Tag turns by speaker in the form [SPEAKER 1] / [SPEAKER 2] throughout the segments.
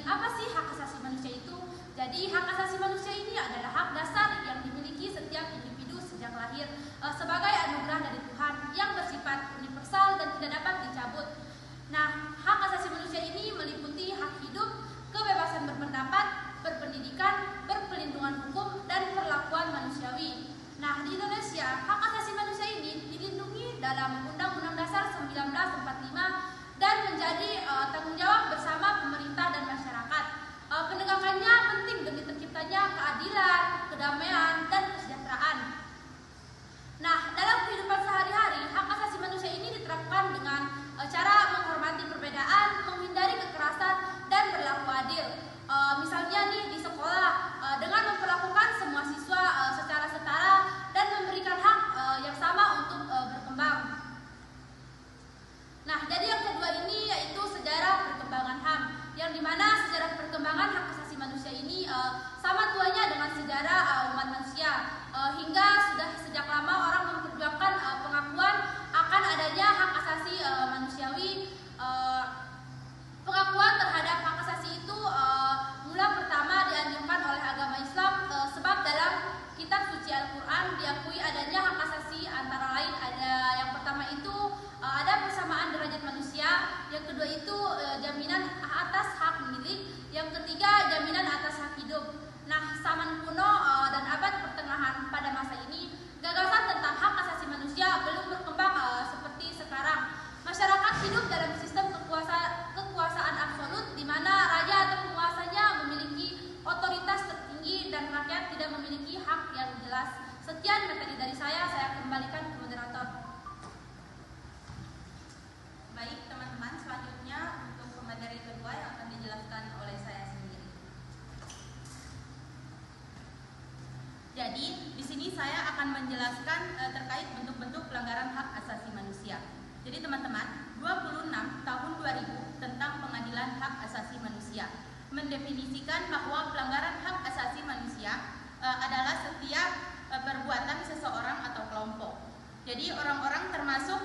[SPEAKER 1] Kemudian apa sih hak asasi manusia itu? Jadi hak asasi manusia ini adalah hak dasar yang dimiliki setiap individu sejak lahir sebagai anugerah dari Tuhan yang bersifat universal dan tidak dapat dicabut. Nah, hak asasi manusia ini meliputi hak hidup, kebebasan berpendapat, berpendidikan, berperlindungan hukum, dan perlakuan manusiawi. Nah, di Indonesia, hak asasi manusia ini dilindungi dalam Undang-Undang Dasar 1945 dan menjadi tanggung jawab bersama pemerintah dan masyarakat. Penegakannya penting demi terciptanya keadilan, kedamaian, dan kesejahteraan. Nah, dalam kehidupan sehari-hari, hak asasi manusia ini diterapkan dengan cara menghormati perbedaan, menghindari kekerasan, dan berlaku adil. Misalnya nih di sekolah, dengan memperlakukan semua siswa secara setara dan memberikan hak yang sama untuk berkembang. Nah, jadi yang kedua ini yaitu sejarah perkembangan HAM, yang dimana sejarah perkembangan hak asasi manusia ini sama tuanya dengan sejarah umat manusia, hingga sudah sejak lama orang memperjuangkan pengakuan akan adanya hak asasi manusiawi. Pengakuan terhadap hak asasi itu mula pertama dianjurkan oleh agama Islam, sebab dalam kitab suci Al-Quran diakui adanya hak asasi, antara lain ada yang pertama itu ada persamaan derajat manusia, yang kedua itu jaminan atas hak milik, yang ketiga jaminan atas hak hidup. Nah, zaman kuno dan abad pertengahan pada masa ini, gagasan tentang hak asasi manusia belum berkembang seperti sekarang. Masyarakat hidup dalam sistem kekuasaan absolut, di mana raja atau penguasanya memiliki otoritas tertinggi dan rakyat tidak memiliki hak yang jelas. Sekian materi dari saya kembalikan ke moderator.
[SPEAKER 2] Baik teman-teman, selanjutnya untuk materi kedua yang akan dijelaskan oleh saya sendiri. Jadi di sini saya akan menjelaskan terkait bentuk-bentuk pelanggaran hak asasi manusia. Jadi teman-teman, 26 tahun 2000 tentang pengadilan hak asasi manusia mendefinisikan bahwa pelanggaran hak asasi manusia adalah setiap perbuatan seseorang atau kelompok. Jadi orang-orang termasuk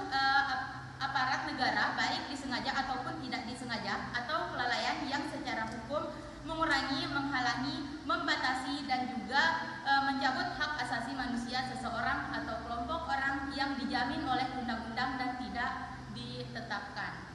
[SPEAKER 2] aparat negara, baik disengaja ataupun tidak disengaja, atau kelalaian yang secara hukum mengurangi, menghalangi, membatasi, dan juga mencabut hak asasi manusia seseorang atau kelompok orang yang dijamin oleh undang-undang dan tidak ditetapkan.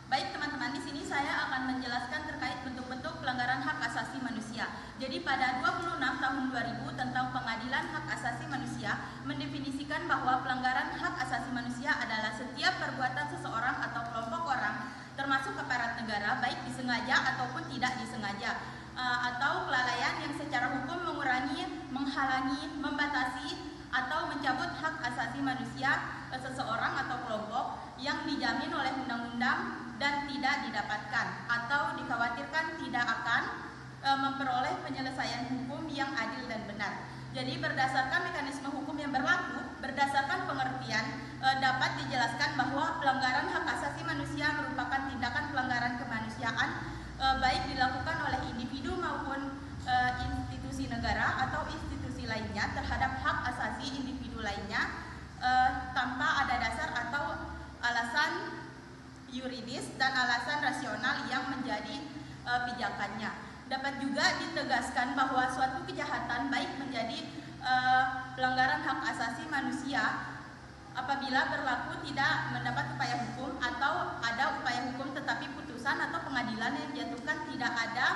[SPEAKER 2] Baik teman-teman, di sini saya akan menjelaskan terkait bentuk-bentuk pelanggaran hak asasi manusia. Jadi pada 26 tahun 2000 tentang pengadilan hak asasi manusia mendefinisikan bahwa pelanggaran hak asasi manusia adalah setiap perbuatan seseorang atau kelompok orang termasuk aparat negara, baik disengaja ataupun tidak disengaja, atau kelalaian yang secara hukum mengurangi, menghalangi, membatasi, atau mencabut hak asasi manusia seseorang atau kelompok yang dijamin oleh undang-undang dan tidak didapatkan atau dikhawatirkan tidak akan memperoleh penyelesaian hukum yang adil dan benar. Jadi berdasarkan mekanisme hukum yang berlaku, berdasarkan pengertian dapat dijelaskan bahwa pelanggaran hak asasi manusia merupakan tindakan pelanggaran kemanusiaan, baik dilakukan oleh individu maupun institusi negara atau institusi lainnya terhadap hak asasi individu lainnya tanpa ada dasar atau alasan yuridis dan alasan rasional yang menjadi pijakannya. Dapat juga ditegaskan bahwa suatu kejahatan baik menjadi pelanggaran hak asasi manusia apabila berlaku tidak mendapat upaya hukum atau ada upaya hukum tetapi putusan atau pengadilan yang dijatuhkan tidak ada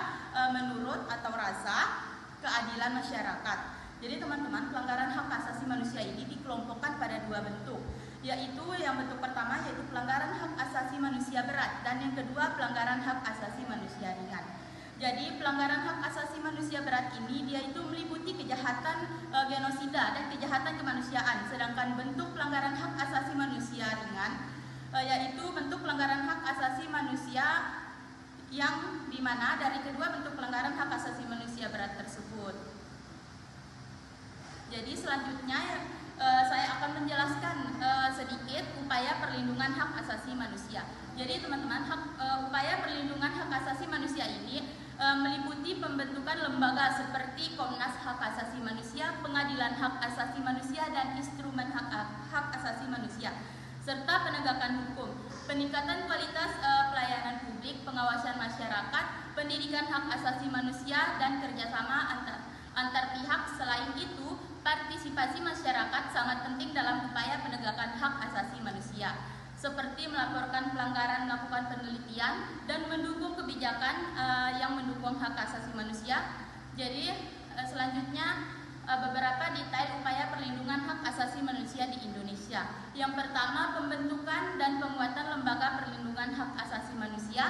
[SPEAKER 2] menurut atau rasa keadilan masyarakat. Jadi teman-teman, pelanggaran hak asasi manusia ini dikelompokkan pada dua bentuk, yaitu yang bentuk pertama yaitu pelanggaran hak asasi manusia berat dan yang kedua pelanggaran hak asasi manusia ringan. Jadi pelanggaran hak asasi manusia berat ini dia itu meliputi kejahatan genosida dan kejahatan kemanusiaan, sedangkan bentuk pelanggaran hak asasi manusia ringan yaitu bentuk pelanggaran hak asasi manusia yang dimana dari kedua bentuk pelanggaran hak asasi manusia berat tersebut. Jadi selanjutnya saya akan menjelaskan sedikit upaya perlindungan hak asasi manusia. Jadi teman-teman, upaya perlindungan hak asasi manusia ini meliputi pembentukan lembaga seperti Komnas Hak Asasi Manusia, Pengadilan Hak Asasi Manusia, dan Instrumen Hak Asasi Manusia, serta penegakan hukum, peningkatan kualitas pelayanan publik, pengawasan masyarakat, pendidikan hak asasi manusia, dan kerjasama antar pihak. Selain itu, partisipasi masyarakat sangat penting dalam upaya penegakan hak asasi manusia, seperti melaporkan pelanggaran, melakukan penelitian, dan mendukung kebijakan yang mendukung hak asasi manusia. Jadi selanjutnya beberapa detail upaya perlindungan hak asasi manusia di Indonesia. Yang pertama, pembentukan dan penguatan lembaga perlindungan hak asasi manusia.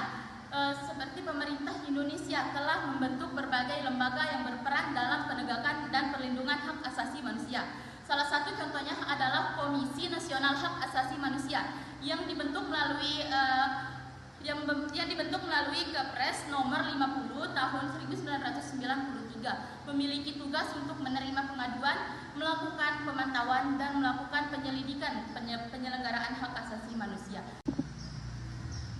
[SPEAKER 2] Seperti pemerintah Indonesia telah membentuk berbagai lembaga yang berperan dalam penegakan dan perlindungan hak asasi manusia. Salah satu contohnya adalah Komisi Nasional Hak Asasi Manusia yang dibentuk melalui Kepres nomor 50 tahun 1993, memiliki tugas untuk menerima pengaduan, melakukan pemantauan, dan melakukan penyelidikan penyelenggaraan hak asasi manusia.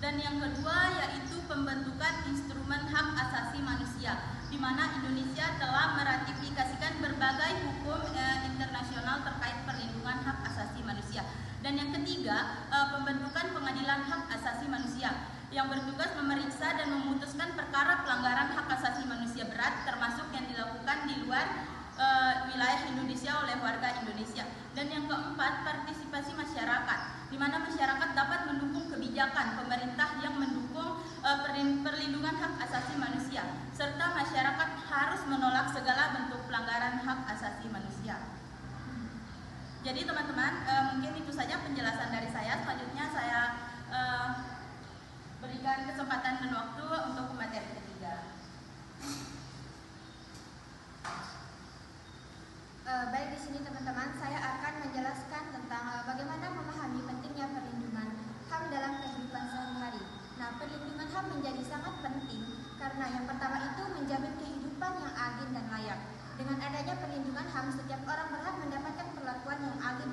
[SPEAKER 2] Dan yang kedua yaitu pembentukan instrumen hak asasi manusia, di mana Indonesia telah meratifikasikan berbagai hukum internasional terkait perlindungan hak asasi manusia. Dan yang ketiga, pembentukan pengadilan hak asasi manusia yang bertugas memeriksa dan memutuskan perkara pelanggaran hak asasi manusia berat, termasuk yang dilakukan di luar wilayah Indonesia oleh warga Indonesia. Dan yang keempat, partisipasi masyarakat, di mana masyarakat dapat mendukung kebijakan pemerintah yang mendukung perlindungan hak asasi manusia, serta masyarakat harus menolak segala bentuk pelanggaran hak asasi manusia. Jadi teman-teman, mungkin itu saja penjelasan dari saya. Selanjutnya saya berikan kesempatan dan waktu untuk materi ketiga.
[SPEAKER 3] Baik, di sini teman-teman, saya akan menjelaskan tentang bagaimana memahami pentingnya perlindungan HAM dalam kehidupan sehari-hari. Nah, perlindungan HAM menjadi sangat penting karena yang pertama itu menjamin kehidupan yang adil dan layak. Dengan adanya perlindungan HAM, setiap orang berhak mendapatkan perlakuan yang adil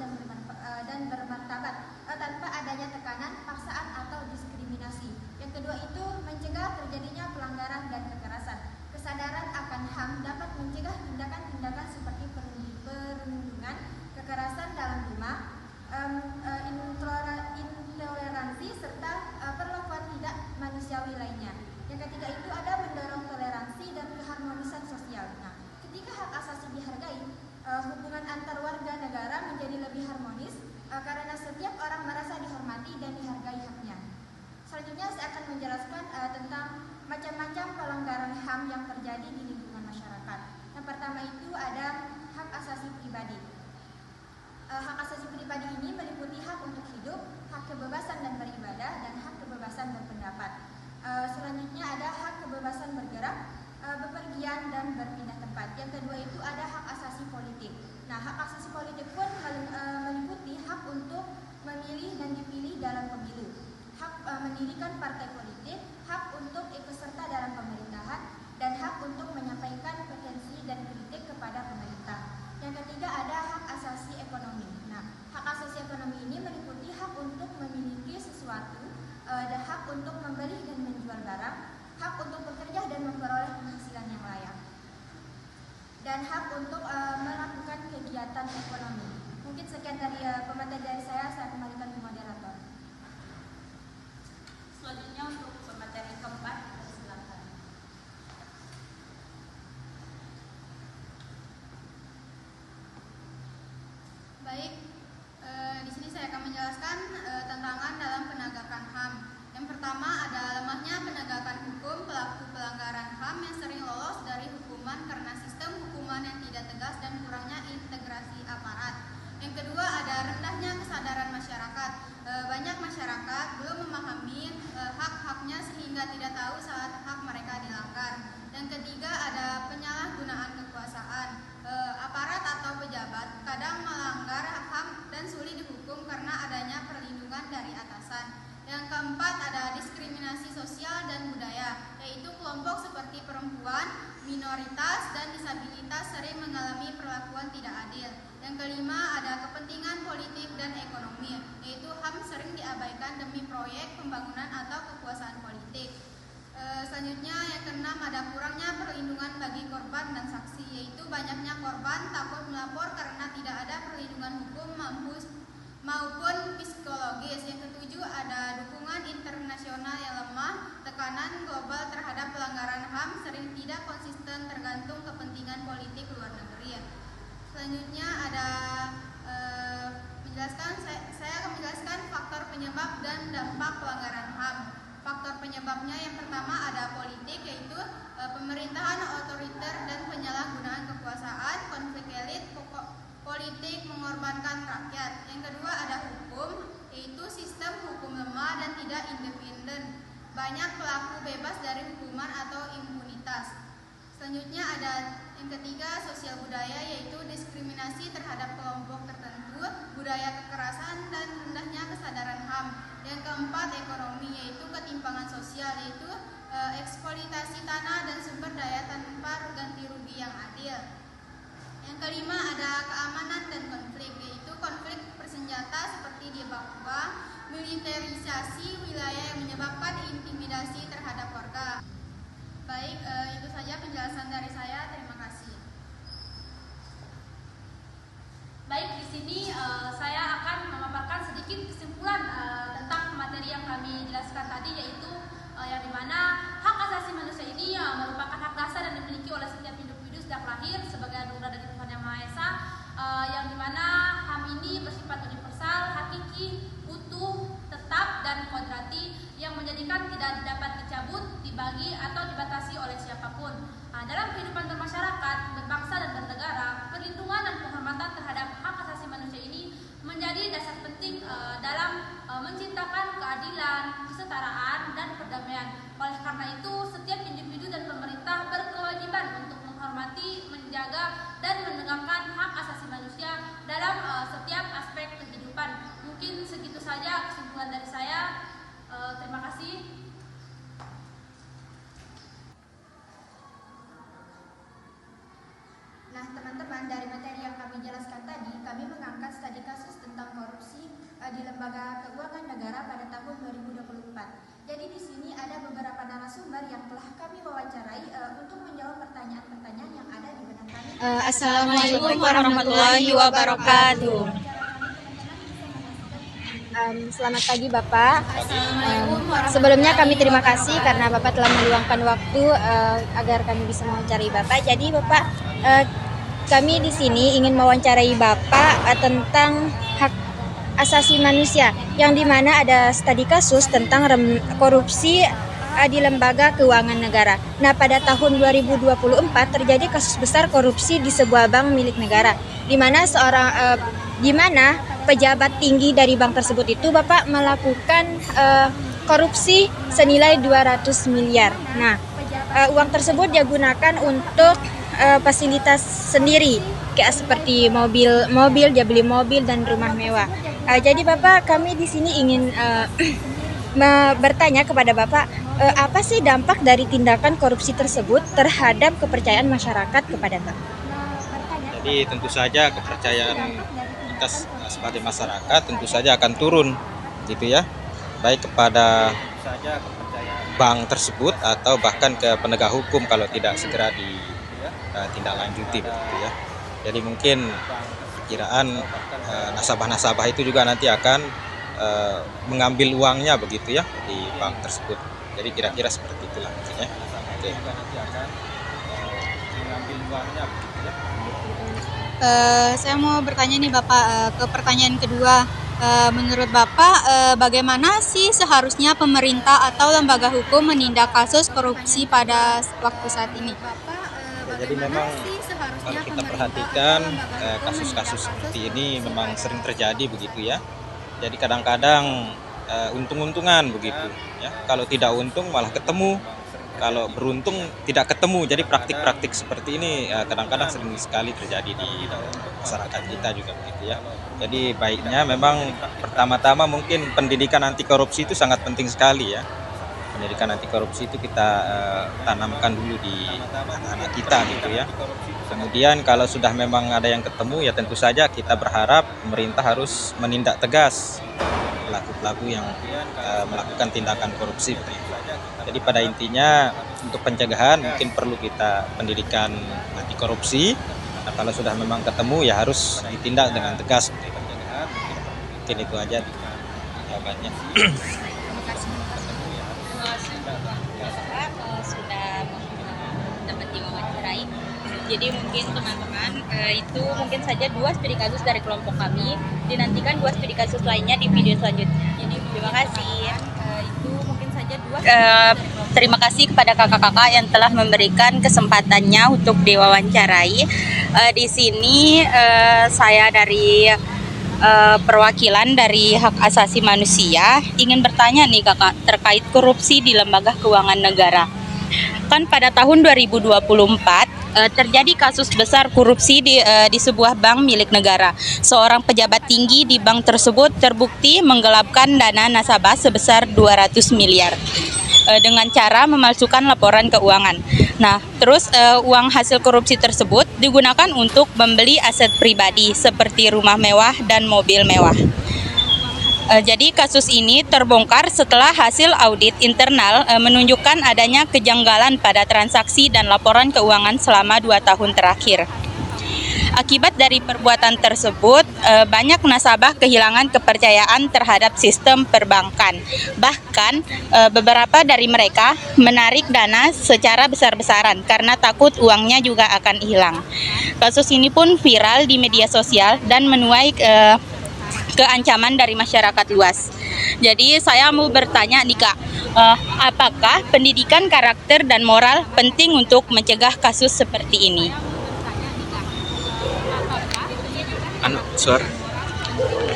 [SPEAKER 3] dan bermartabat tanpa adanya tekanan, paksaan, atau diskriminasi. Yang kedua itu mencegah terjadinya pelanggaran dan kekerasan. Kesadaran akan HAM dapat mencegah tindakan-tindakan seperti perundungan, kekerasan dalam rumah, intoleransi, serta perlakuan tidak manusiawi lainnya. Yang ketiga itu ada mendorong toleransi dan keharmonisan sosial. Nah, ketika hak asasi dihargai, hubungan antar warga negara menjadi lebih harmonis karena setiap orang merasa dihormati dan dihargai haknya. Selanjutnya saya akan menjelaskan tentang macam-macam pelanggaran HAM yang terjadi di lingkungan masyarakat. Yang pertama itu ada hak asasi pribadi. Hak asasi pribadi ini meliputi hak untuk hidup, hak kebebasan dan beribadah, dan hak kebebasan berpendapat. Selanjutnya ada hak kebebasan bergerak, bepergian, dan berpindah tempat. Yang kedua itu ada hak asasi politik. Nah, hak asasi politik pun meliputi hak untuk memilih dan dipilih dalam pemilu, hak mendirikan partai politik, hak untuk ikut serta dalam pemerintahan, dan hak untuk menyampaikan pretensi dan kritik kepada pemerintah. Yang ketiga ada hak asasi ekonomi. Nah, hak asasi ekonomi ini meliputi hak untuk memiliki sesuatu, dan hak untuk membeli dan menjual barang, hak untuk bekerja dan memperoleh penghasilan yang layak, dan hak untuk melakukan kegiatan ekonomi. Mungkin sekian dari pemateri dari saya kembalikan ke moderator.
[SPEAKER 2] Selanjutnya untuk pemateri keempat, silakan.
[SPEAKER 4] Baik, di sini saya akan menjelaskan tantangan dalam penegakan HAM. Yang pertama ada lemahnya penegakan hukum pelaku pelanggaran HAM yang sering lolos dari hukuman karena sistem hukuman yang tidak tegas dan kurangnya integrasi aparat. Yang kedua ada rendahnya kesadaran masyarakat. Banyak masyarakat belum memahami hak-haknya sehingga tidak tahu saat hak mereka dilanggar. Yang ketiga ada penyalahgunaan kekuasaan. Aparat atau pejabat kadang melanggar HAM dan sulit dihukum karena adanya perlindungan dari atasan. Yang keempat ada diskriminasi sosial dan budaya, yaitu kelompok seperti perempuan, minoritas, dan disabilitas sering mengalami perlakuan tidak adil. Yang kelima ada kepentingan politik dan ekonomi, yaitu HAM sering diabaikan demi proyek pembangunan atau kekuasaan politik. Selanjutnya yang keenam ada kurangnya perlindungan bagi korban dan saksi, yaitu banyaknya korban takut melapor karena tidak ada perlindungan hukum maupun psikologis. Yang ketujuh ada dukungan internasional yang lemah, tekanan global terhadap pelanggaran tidak konsisten tergantung kepentingan politik luar negeri. Selanjutnya ada saya akan menjelaskan faktor penyebab dan dampak pelanggaran HAM. Faktor penyebabnya yang pertama ada politik, yaitu pemerintahan otoriter dan penyalahgunaan kekuasaan, konflik elit, politik mengorbankan rakyat. Yang kedua ada hukum, yaitu sistem hukum lemah dan tidak independen. Banyak pelaku bebas dari hukuman atau impunitas. Selanjutnya ada yang ketiga sosial budaya, yaitu diskriminasi terhadap kelompok tertentu, budaya kekerasan dan rendahnya kesadaran HAM. Yang keempat ekonomi, yaitu ketimpangan sosial, yaitu eksploitasi tanah dan sumber daya tanpa ganti rugi yang adil. Yang kelima ada keamanan dan konflik, yaitu konflik bersenjata seperti di Papua, militerisasi wilayah yang menyebabkan intimidasi terhadap warga. Baik, itu saja penjelasan dari saya. Terima kasih.
[SPEAKER 1] Baik, di sini saya akan memaparkan sedikit kesimpulan tentang materi yang kami jelaskan tadi, yaitu yang dimana hak asasi manusia ini merupakan hak dasar yang dimiliki oleh setiap individu sejak lahir sebagai anugerah dari Tuhan Yang Maha Esa, yang dimana HAM ini bersifat universal, hakiki, utuh, tetap, dan kodrati yang menjadikan tidak dapat dicabut, dibagi, atau dibatasi oleh siapapun. Dalam kehidupan bermasyarakat, berbangsa, dan bernegara, perlindungan dan penghormatan terhadap hak asasi manusia ini menjadi dasar penting dalam menciptakan keadilan, kesetaraan, dan perdamaian. Oleh karena itu, setiap individu dan pemerintah berkewajiban untuk menghormati, menjaga, dan menegakkan hak asasi manusia dalam setiap aspek kehidupan. Mungkin segitu saja kesimpulan dari saya. Terima kasih.
[SPEAKER 3] Nah, teman-teman, dari materi yang kami jelaskan tadi, kami mengangkat studi kasus tentang korupsi di Lembaga Keuangan Negara pada tahun 2024. Jadi di sini ada beberapa narasumber yang telah kami wawancarai untuk menjawab pertanyaan-pertanyaan yang ada di benak kami.
[SPEAKER 5] Assalamualaikum warahmatullahi wabarakatuh. Selamat pagi Bapak. Sebelumnya kami terima kasih karena Bapak telah meluangkan waktu agar kami bisa mewawancarai Bapak. Jadi Bapak, kami di sini ingin mewawancarai Bapak tentang hak asasi manusia, yang dimana ada studi kasus tentang korupsi di Lembaga Keuangan Negara. Nah, pada tahun 2024 terjadi kasus besar korupsi di sebuah bank milik negara, di mana pejabat tinggi dari bank tersebut itu Bapak melakukan korupsi senilai 200 miliar. Nah, uang tersebut digunakan untuk fasilitas sendiri, kayak seperti mobil, dia beli mobil dan rumah mewah. Jadi Bapak, kami di sini ingin bertanya kepada Bapak, apa sih dampak dari tindakan korupsi tersebut terhadap kepercayaan masyarakat kepada Bapak?
[SPEAKER 6] Jadi tentu saja kepercayaan kita sebagai masyarakat tentu saja akan turun, gitu ya, baik kepada bank tersebut atau bahkan ke penegak hukum kalau tidak segera ditindaklanjuti, begitu ya. Jadi mungkin perkiraan nasabah-nasabah itu juga nanti akan mengambil uangnya, begitu ya, di bank tersebut. Jadi kira-kira seperti itulah maksudnya. Oke. Mengambil uangnya, begitu ya.
[SPEAKER 5] Saya mau bertanya nih Bapak, ke pertanyaan kedua. Menurut Bapak, bagaimana sih seharusnya pemerintah atau lembaga hukum menindak kasus korupsi pada waktu saat ini?
[SPEAKER 6] Jadi memang kalau kita perhatikan kasus-kasus seperti ini memang sering terjadi, begitu ya. Jadi kadang-kadang untung-untungan begitu ya. Kalau tidak untung malah ketemu, kalau beruntung tidak ketemu. Jadi praktik-praktik seperti ini kadang-kadang sering sekali terjadi di masyarakat kita juga, begitu ya. Jadi baiknya memang pertama-tama mungkin pendidikan anti korupsi itu sangat penting sekali ya. Pendidikan anti korupsi itu kita tanamkan dulu di anak-anak kita, gitu ya. Kemudian kalau sudah memang ada yang ketemu, ya tentu saja kita berharap pemerintah harus menindak tegas pelaku-pelaku yang melakukan tindakan korupsi, begitu. Jadi pada intinya untuk pencegahan mungkin perlu kita pendidikan anti korupsi. Nah, kalau sudah memang ketemu ya harus ditindak dengan tegas. Mungkin itu aja jawabannya.
[SPEAKER 5] Terima kasih Bapak sudah
[SPEAKER 2] Jadi mungkin teman-teman itu mungkin saja 2 studi kasus dari kelompok kami. Dinantikan 2 studi kasus lainnya di video selanjutnya. Jadi terima kasih. Itu mungkin saja 2. Terima kasih kepada kakak-kakak yang telah memberikan kesempatannya untuk diwawancarai. Di sini saya dari perwakilan dari hak asasi manusia ingin bertanya nih kakak terkait korupsi di lembaga keuangan negara. Kan pada tahun 2024 terjadi kasus besar korupsi di sebuah bank milik negara. Seorang pejabat tinggi di bank tersebut terbukti menggelapkan dana nasabah sebesar 200 miliar dengan cara memalsukan laporan keuangan. Nah, terus uang hasil korupsi tersebut digunakan untuk membeli aset pribadi seperti rumah mewah dan mobil mewah. Jadi kasus ini terbongkar setelah hasil audit internal menunjukkan adanya kejanggalan pada transaksi dan laporan keuangan selama 2 tahun terakhir. Akibat dari perbuatan tersebut, banyak nasabah kehilangan kepercayaan terhadap sistem perbankan. Bahkan beberapa dari mereka menarik dana secara besar-besaran karena takut uangnya juga akan hilang. Kasus ini pun viral di media sosial dan menuai keancaman dari masyarakat luas. Jadi saya mau bertanya nih Kak, apakah pendidikan karakter dan moral penting untuk mencegah kasus seperti ini?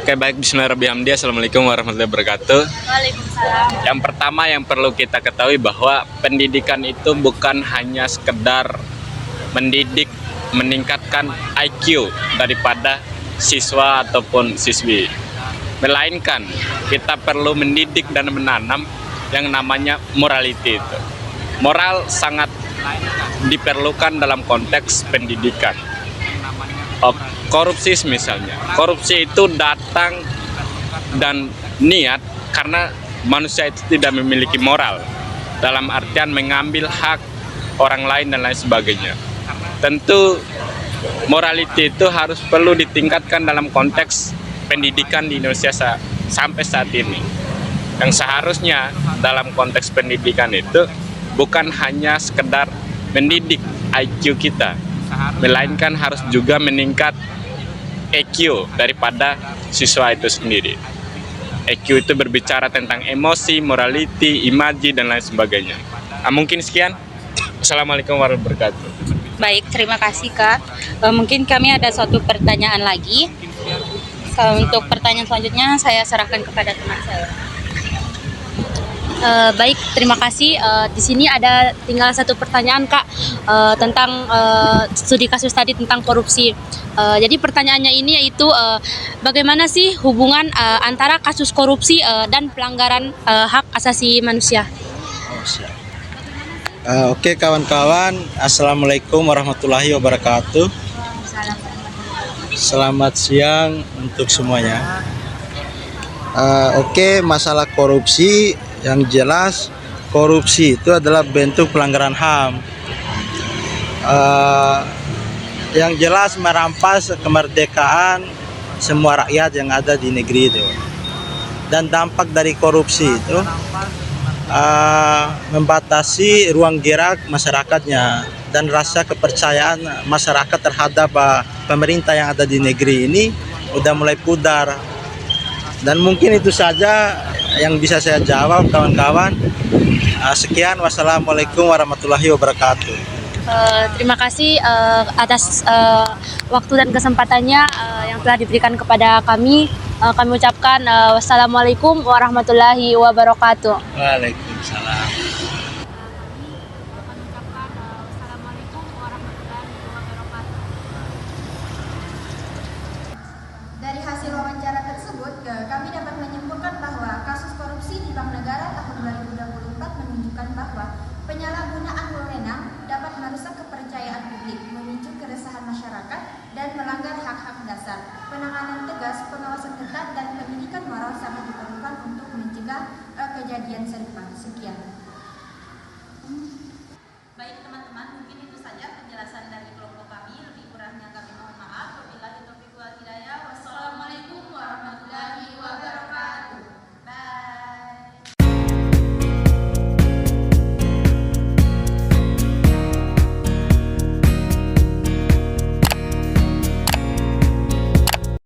[SPEAKER 7] Oke, baik, bismillahirrahmanirrahim. Assalamualaikum warahmatullahi wabarakatuh.
[SPEAKER 2] Waalaikumsalam.
[SPEAKER 7] Yang pertama yang perlu kita ketahui bahwa pendidikan itu bukan hanya sekedar mendidik, meningkatkan IQ daripada siswa ataupun siswi, melainkan kita perlu mendidik dan menanam yang namanya morality itu. Moral sangat diperlukan dalam konteks pendidikan. Korupsi misalnya, korupsi itu datang dan niat karena manusia itu tidak memiliki moral, dalam artian mengambil hak orang lain dan lain sebagainya. Tentu morality itu harus perlu ditingkatkan dalam konteks pendidikan di Indonesia sampai saat ini. Yang seharusnya dalam konteks pendidikan itu bukan hanya sekedar mendidik IQ kita, melainkan harus juga meningkat EQ daripada siswa itu sendiri. EQ itu berbicara tentang emosi, morality, imaji, dan lain sebagainya. Mungkin sekian. Assalamualaikum warahmatullahi wabarakatuh.
[SPEAKER 2] Baik, terima kasih Kak. Mungkin kami ada satu pertanyaan lagi. Untuk pertanyaan selanjutnya saya serahkan kepada teman saya. Baik, terima kasih. Di sini ada tinggal satu pertanyaan Kak tentang studi kasus tadi tentang korupsi. Jadi pertanyaannya ini yaitu bagaimana sih hubungan antara kasus korupsi dan pelanggaran hak asasi manusia?
[SPEAKER 6] Oke kawan-kawan, Assalamualaikum warahmatullahi wabarakatuh. Selamat siang untuk semuanya. Oke, masalah korupsi, yang jelas korupsi itu adalah bentuk pelanggaran HAM. Yang jelas merampas kemerdekaan semua rakyat yang ada di negeri itu. Dan dampak dari korupsi itu membatasi ruang gerak masyarakatnya dan rasa kepercayaan masyarakat terhadap pemerintah yang ada di negeri ini udah mulai pudar. Dan mungkin itu saja yang bisa saya jawab kawan-kawan. Sekian, wassalamualaikum warahmatullahi wabarakatuh.
[SPEAKER 5] Terima kasih atas waktu dan kesempatannya yang telah diberikan kepada kami. Kami ucapkan wassalamualaikum warahmatullahi wabarakatuh.
[SPEAKER 6] Waalaikumsalam.
[SPEAKER 3] Dari hasil wawancara tersebut, kami dapat menyimpulkan bahwa kasus korupsi di Bank Negara tahun 2024 menunjukkan bahwa penyalahgunaan wewenang dapat merusak kepercayaan publik, memicu keresahan masyarakat, dan melanggar hak-hak dasar. Penanganan tegas, pengawasan ketat, dan pendidikan moral sangat diperlukan untuk mencegah kejadian serupa. Sekian.
[SPEAKER 2] Baik, teman